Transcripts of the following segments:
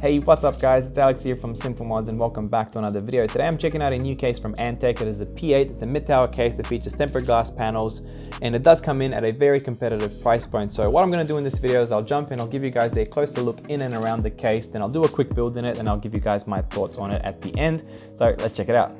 Hey, what's up guys, it's Alex here from Simple Mods and welcome back to another video. Today I'm checking out a new case from Antec. It is the P8. It's a mid-tower case that features tempered glass panels and it does come in at a very competitive price point. So what I'm going to do in this video is I'll jump in, I'll give you guys a closer look in and around the case, then I'll do a quick build in it and I'll give you guys my thoughts on it at the end. So let's check it out.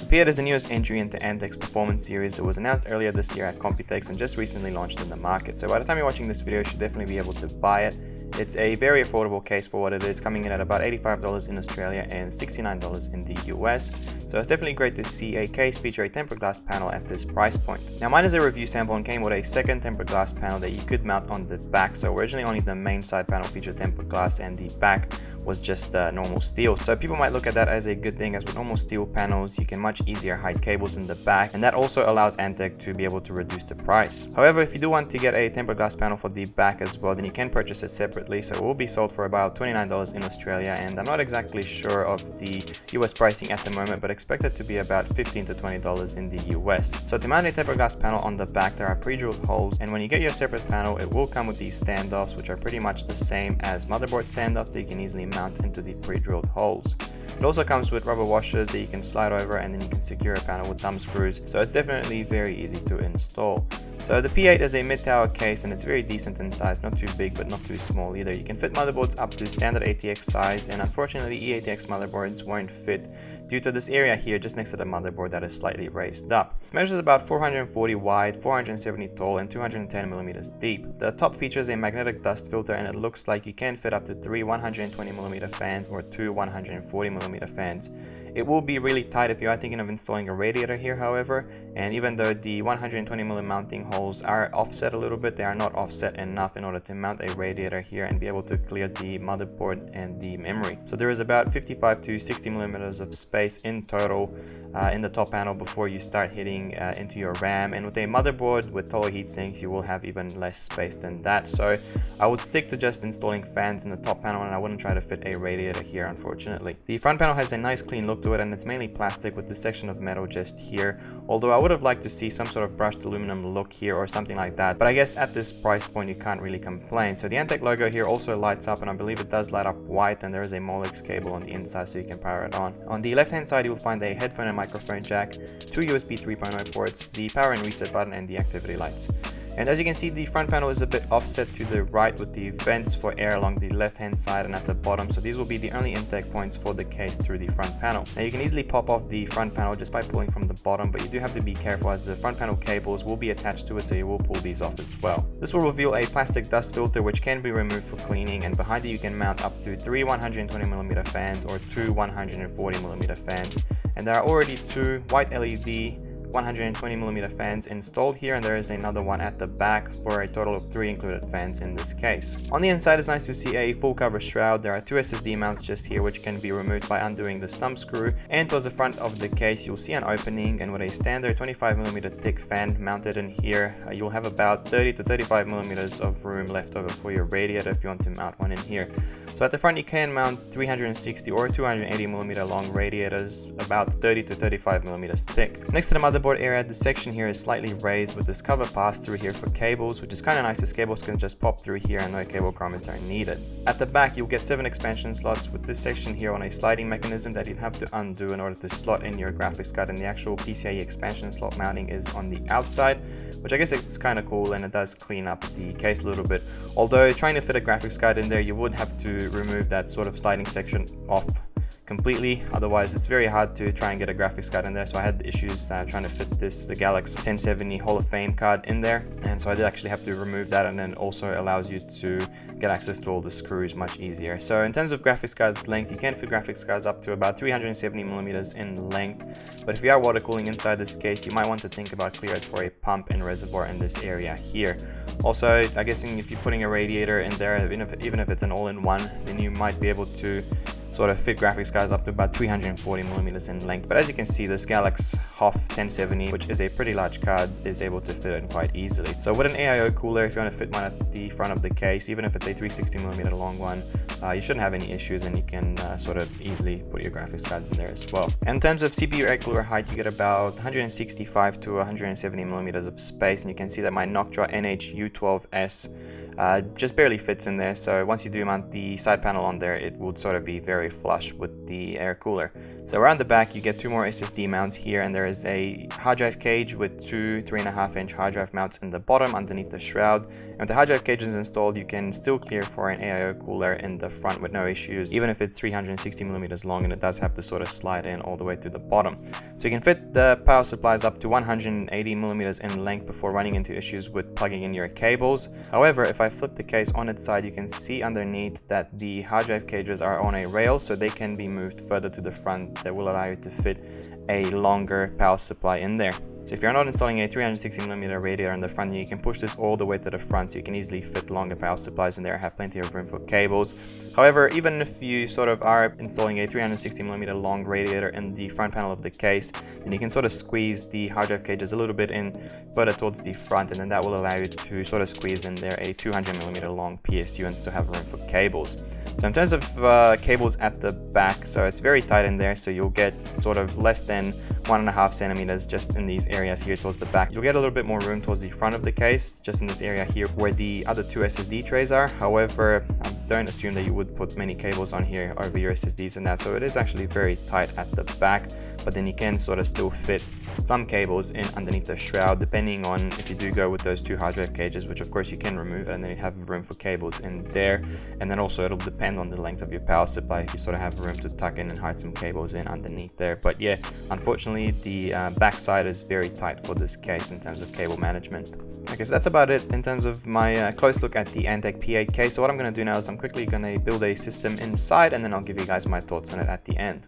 P8 is the newest entry into Antec's performance series. It was announced earlier this year at Computex and just recently launched in the market. So by the time you're watching this video, you should definitely be able to buy it. It's a very affordable case for what it is, coming in at about $85 in Australia and $69 in the US. So it's definitely great to see a case feature a tempered glass panel at this price point. Now mine is a review sample and came with a second tempered glass panel that you could mount on the back. So originally only the main side panel featured tempered glass and the back was just normal steel. So people might look at that as a good thing, as with normal steel panels you can much easier hide cables in the back, and that also allows Antec to be able to reduce the price. However, if you do want to get a tempered glass panel for the back as well, then you can purchase it separately. So it will be sold for about $29 in Australia, and I'm not exactly sure of the US pricing at the moment, but expect it to be about $15 to $20 in the US. So to mount a tempered glass panel on the back, there are pre-drilled holes, and when you get your separate panel, it will come with these standoffs, which are pretty much the same as motherboard standoffs that you can easily mount into the pre-drilled holes. It also comes with rubber washers that you can slide over, and then you can secure a panel with thumb screws, so it's definitely very easy to install. So the P8 is a mid-tower case and it's very decent in size, not too big but not too small either. You can fit motherboards up to standard ATX size, and unfortunately eATX motherboards won't fit due to this area here just next to the motherboard that is slightly raised up. It measures about 440 wide, 470 tall and 210 millimeters deep. The top features a magnetic dust filter, and it looks like you can fit up to 3 120mm fans or 2 140mm fans. It will be really tight if you are thinking of installing a radiator here, however, and even though the 120mm mounting holes are offset a little bit, they are not offset enough in order to mount a radiator here and be able to clear the motherboard and the memory. So there is about 55 to 60mm of space in total in the top panel before you start hitting into your RAM, and with a motherboard with taller heat sinks you will have even less space than that. So I would stick to just installing fans in the top panel, and I wouldn't try to fit a radiator here, unfortunately. The front panel has a nice clean look to it, and it's mainly plastic with this section of metal just here, although I would have liked to see some sort of brushed aluminum look here or something like that, but I guess at this price point you can't really complain. So the Antec logo here also lights up, and I believe it does light up white, and there is a Molex cable on the inside so you can power it on. On the left hand side you will find a headphone and microphone jack, 2 USB 3.0 ports, the power and reset button and the activity lights. And as you can see, the front panel is a bit offset to the right with the vents for air along the left hand side and at the bottom, so these will be the only intake points for the case through the front panel. Now you can easily pop off the front panel just by pulling from the bottom, but you do have to be careful as the front panel cables will be attached to it, so you will pull these off as well. This will reveal a plastic dust filter which can be removed for cleaning, and behind it you can mount up to 3 120mm fans or 2 140mm fans, and there are already 2 white LED 120mm fans installed here, and there is another one at the back for a total of 3 included fans in this case. On the inside it's nice to see a full cover shroud. There are 2 SSD mounts just here which can be removed by undoing this thumb screw, and towards the front of the case you'll see an opening, and with a standard 25mm thick fan mounted in here, you'll have about 30 to 35mm of room left over for your radiator if you want to mount one in here. So at the front you can mount 360 or 280mm long radiators, about 30 to 35mm thick. Next to the motherboard area, this section here is slightly raised with this cover pass through here for cables, which is kind of nice as cables can just pop through here and no cable grommets are needed. At the back you'll get 7 expansion slots, with this section here on a sliding mechanism that you'd have to undo in order to slot in your graphics card, and the actual PCIe expansion slot mounting is on the outside, which I guess it's kind of cool, and it does clean up the case a little bit. Although trying to fit a graphics card in there, you would have to remove that sort of sliding section off completely, otherwise it's very hard to try and get a graphics card in there. So I had issues trying to fit the Galaxy 1070 Hall of Fame card in there, and so I did actually have to remove that, and then also allows you to get access to all the screws much easier. So in terms of graphics cards length, you can fit graphics cards up to about 370mm in length, but if you are water cooling inside this case, you might want to think about clearance for a pump and reservoir in this area here. Also, I guessing if you're putting a radiator in there, even if it's an all-in-one, then you might be able to sort of fit graphics cards up to about 340mm in length. But as you can see, this Galaxy HOF 1070, which is a pretty large card, is able to fit it quite easily. So with an AIO cooler, if you want to fit one at the front of the case, even if it's a 360mm long one, you shouldn't have any issues, and you can sort of easily put your graphics cards in there as well. And in terms of CPU air cooler height, you get about 165 to 170 millimeters of space, and you can see that my Noctua NH-U12S just barely fits in there. So once you do mount the side panel on there, it would sort of be very flush with the air cooler. So around the back, you get two more SSD mounts here, and there is a hard drive cage with two 3.5-inch hard drive mounts in the bottom underneath the shroud. And with the hard drive cage is installed, you can still clear for an AIO cooler in the front with no issues, even if it's 360 millimeters long, and it does have to sort of slide in all the way to the bottom. So you can fit the power supplies up to 180 millimeters in length before running into issues with plugging in your cables. However, if I flip the case on its side, you can see underneath that the hard drive cages are on a rail, so they can be moved further to the front. That will allow you to fit a longer power supply in there. So if you're not installing a 360mm radiator in the front, you can push this all the way to the front, so you can easily fit longer power supplies in there, have plenty of room for cables. However, even if you sort of are installing a 360mm long radiator in the front panel of the case, then you can sort of squeeze the hard drive cages a little bit in further towards the front, and then that will allow you to sort of squeeze in there a 200mm long PSU and still have room for cables. So in terms of cables at the back, so it's very tight in there, so you'll get sort of less than 1.5 centimeters just in these areas here towards the back. You'll get a little bit more room towards the front of the case, just in this area here where the other two SSD trays are. However, don't assume that you would put many cables on here over your SSDs and that, so it is actually very tight at the back, but then you can sort of still fit some cables in underneath the shroud, depending on if you do go with those two hard drive cages, which of course you can remove, and then you have room for cables in there. And then also it'll depend on the length of your power supply, if you sort of have room to tuck in and hide some cables in underneath there. But yeah, unfortunately the back side is very tight for this case in terms of cable management. Okay, so that's about it in terms of my close look at the Antec P8 case. So what I'm going to do now is I'm quickly going to build a system inside, and then I'll give you guys my thoughts on it at the end.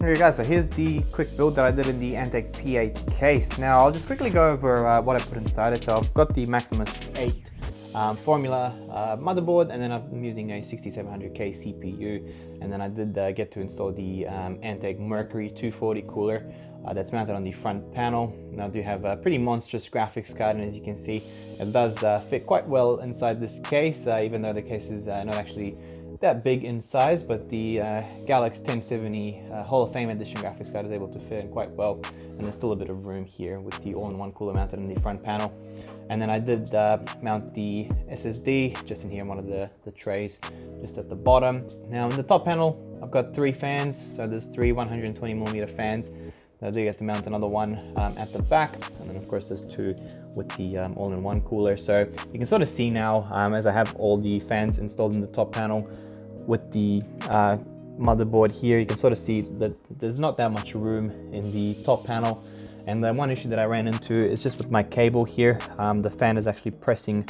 Okay guys, so here's the quick build that I did in the Antec P8 case. Now I'll just quickly go over what I put inside it. So I've got the Maximus 8 formula motherboard, and then I'm using a 6700K CPU, and then I did get to install the Antec Mercury 240 cooler that's mounted on the front panel. Now I do have a pretty monstrous graphics card, and as you can see, it does fit quite well inside this case, even though the case is not actually that big in size, but the Galax 1070 Hall of Fame edition graphics card is able to fit in quite well, and there's still a bit of room here with the all-in-one cooler mounted in the front panel. And then I did mount the SSD just in here in one of the trays just at the bottom. Now in the top panel I've got 3 fans, so there's 3 120mm fans. I do get to mount another one at the back, and then of course there's 2 with the all-in-one cooler. So you can sort of see now, as I have all the fans installed in the top panel with the motherboard here, you can sort of see that there's not that much room in the top panel. And the one issue that I ran into is just with my cable here. The fan is actually pressing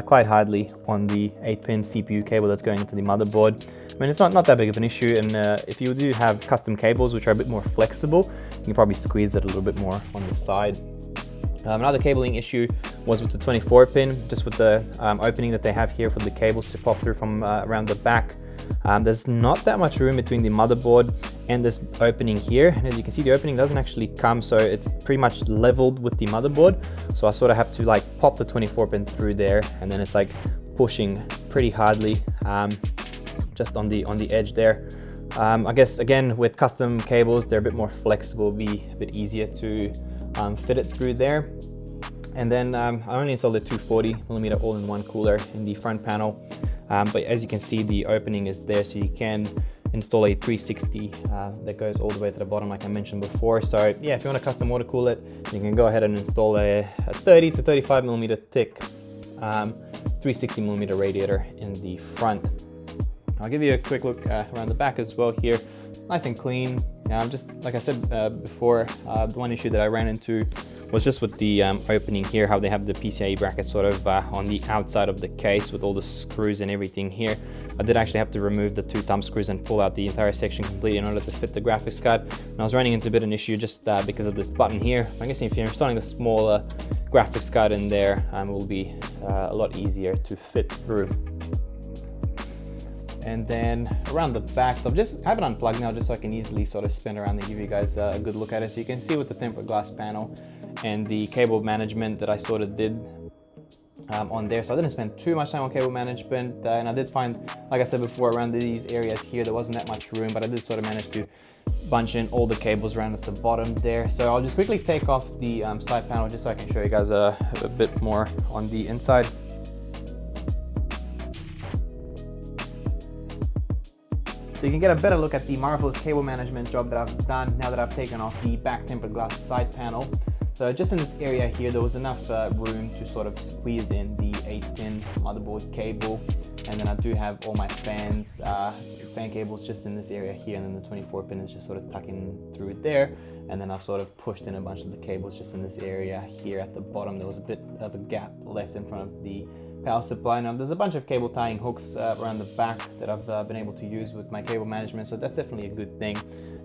quite hardly on the 8-pin CPU cable that's going into the motherboard. I mean, it's not that big of an issue, and if you do have custom cables which are a bit more flexible, you can probably squeeze it a little bit more on the side. Another cabling issue was with the 24-pin, just with the opening that they have here for the cables to pop through from around the back. There's not that much room between the motherboard and this opening here, and as you can see, the opening doesn't actually come, so it's pretty much leveled with the motherboard. So I sort of have to like pop the 24-pin through there, and then it's like pushing pretty hardly just on the edge there. I guess again with custom cables, they're a bit more flexible, be a bit easier to fit it through there. And then I only installed a 240mm all-in-one cooler in the front panel, but as you can see, the opening is there, so you can install a 360 that goes all the way to the bottom like I mentioned before. So yeah, if you want to custom water cool it, you can go ahead and install a 30 to 35mm thick 360mm radiator in the front. I'll give you a quick look around the back as well here. Nice and clean. Just like I said before, the one issue that I ran into was just with the opening here, how they have the PCIe bracket sort of on the outside of the case with all the screws and everything here. I did actually have to remove the 2 thumb screws and pull out the entire section completely in order to fit the graphics card. And I was running into a bit of an issue just because of this button here. I'm guessing if you're installing a smaller graphics card in there, it will be a lot easier to fit through. And then around the back, so I have it unplugged now just so I can easily sort of spin around and give you guys a good look at it. So you can see with the tempered glass panel and the cable management that I sort of did on there. So I didn't spend too much time on cable management, and I did find, like I said before, around these areas here there wasn't that much room, but I did sort of manage to bunch in all the cables around at the bottom there. So I'll just quickly take off the side panel just so I can show you guys a bit more on the inside. So you can get a better look at the marvelous cable management job that I've done now that I've taken off the back tempered glass side panel. So just in this area here, there was enough room to sort of squeeze in the 8-pin motherboard cable. And then I do have all my fan cables just in this area here, and then the 24-pin is just sort of tucking through there. And then I've sort of pushed in a bunch of the cables just in this area here at the bottom. There was a bit of a gap left in front of the power supply. Now there's a bunch of cable tying hooks around the back that I've been able to use with my cable management, so that's definitely a good thing.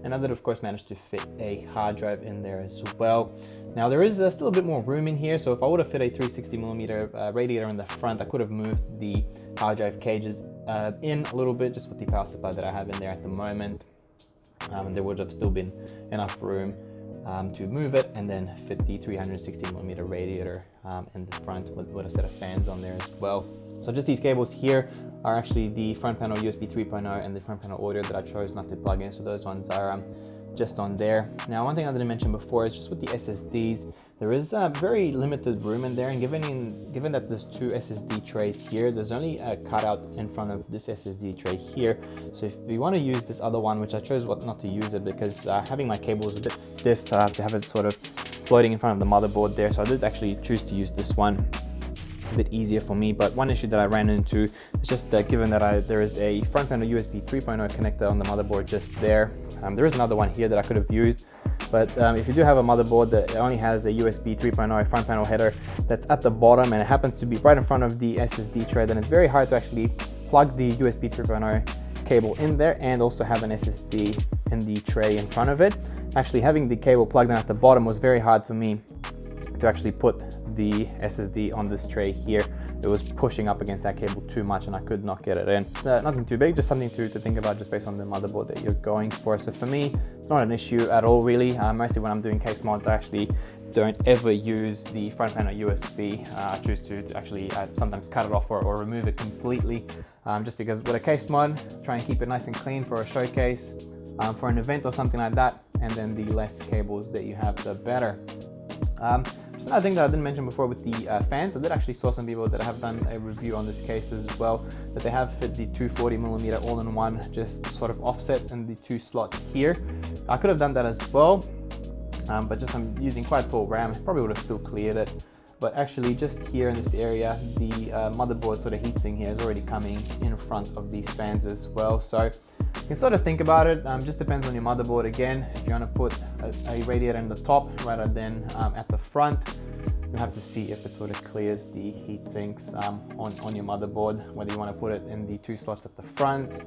And I did of course manage to fit a hard drive in there as well. Now there is still a bit more room in here, so if I would have fit a 360mm radiator in the front, I could have moved the hard drive cages in a little bit just with the power supply that I have in there at the moment. And there would have still been enough room to move it and then fit the 360mm radiator in the front with a set of fans on there as well. So just these cables here are actually the front panel USB 3.0 and the front panel audio that I chose not to plug in, so those ones are just on there. Now one thing I didn't mention before is just with the SSDs, there is very limited room in there, and given that there's 2 SSD trays here, there's only a cutout in front of this SSD tray here. So if you want to use this other one, which I chose not to use it because having my cables a bit stiff to have it sort of floating in front of the motherboard there, so I did actually choose to use this one. It's a bit easier for me, but one issue that I ran into is just given that there is a front panel USB 3.0 connector on the motherboard just there. There is another one here that I could have used, but if you do have a motherboard that only has a USB 3.0 front panel header that's at the bottom and it happens to be right in front of the SSD tray, then it's very hard to actually plug the USB 3.0 cable in there and also have an SSD in the tray in front of it. Actually having the cable plugged in at the bottom was very hard for me to actually put the SSD on this tray here. It was pushing up against that cable too much and I could not get it in. It's nothing too big, just something to think about just based on the motherboard that you're going for. So for me, it's not an issue at all really. Mostly when I'm doing case mods, I actually don't ever use the front panel USB. I choose to actually sometimes cut it off or remove it completely, just because with a case mod, try and keep it nice and clean for a showcase, for an event or something like that, and then the less cables that you have, the better. Just another thing that I didn't mention before with the fans, I did actually saw some people that have done a review on this case as well, that they have fit the 240mm all-in-one just sort of offset in the 2 slots here. I could have done that as well, but just I'm using quite tall RAM, probably would have still cleared it. But actually just here in this area, the motherboard sort of heatsink here is already coming in front of these fans as well. So you can sort of think about it, just depends on your motherboard again. If you want to put a radiator in the top rather than at the front, you have to see if it sort of clears the heat sinks on your motherboard, whether you want to put it in the 2 slots at the front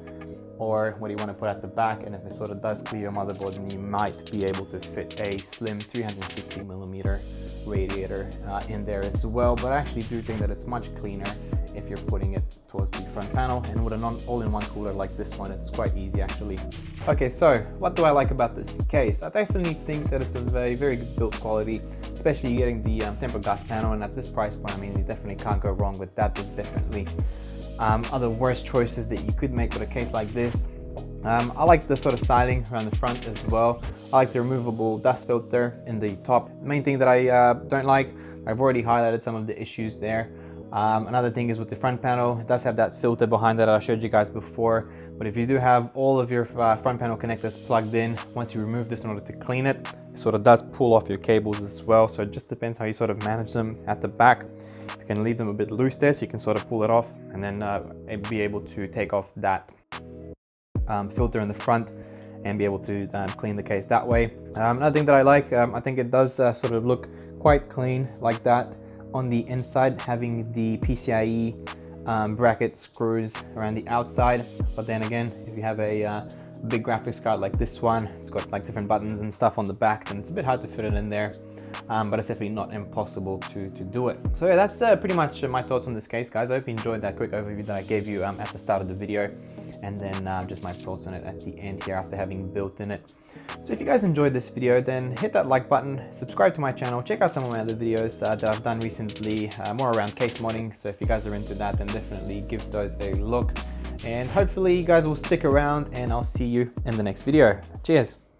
or whether you want to put at the back. And if it sort of does clear your motherboard, then you might be able to fit a slim 360mm radiator in there as well. But I actually do think that it's much cleaner if you're putting it towards the front panel, and with an all-in-one cooler like this one, it's quite easy actually. Okay, so what do I like about this case? I definitely think that it's a very good build quality, especially getting the tempered glass panel, and at this price point, I mean, you definitely can't go wrong with that. There's definitely other worse choices that you could make with a case like this. I like the sort of styling around the front as well. I like the removable dust filter in the top. Main thing that I don't like, I've already highlighted some of the issues there. Another thing is with the front panel, it does have that filter behind it I showed you guys before, but if you do have all of your front panel connectors plugged in, once you remove this in order to clean it, it sort of does pull off your cables as well, so it just depends how you sort of manage them at the back. You can leave them a bit loose there so you can sort of pull it off and then be able to take off that filter in the front and be able to clean the case that way. Another thing that I like, I think it does sort of look quite clean like that on the inside, having the PCIe bracket screws around the outside. But then again, if you have a big graphics card like this one, it's got like different buttons and stuff on the back, then it's a bit hard to fit it in there. But it's definitely not impossible to do it. So yeah, that's pretty much my thoughts on this case, guys. I hope you enjoyed that quick overview that I gave you at the start of the video, and then just my thoughts on it at the end here after having built in it. So if you guys enjoyed this video, then hit that like button, subscribe to my channel, check out some of my other videos that I've done recently, more around case modding. So if you guys are into that, then definitely give those a look. And hopefully you guys will stick around, and I'll see you in the next video. Cheers.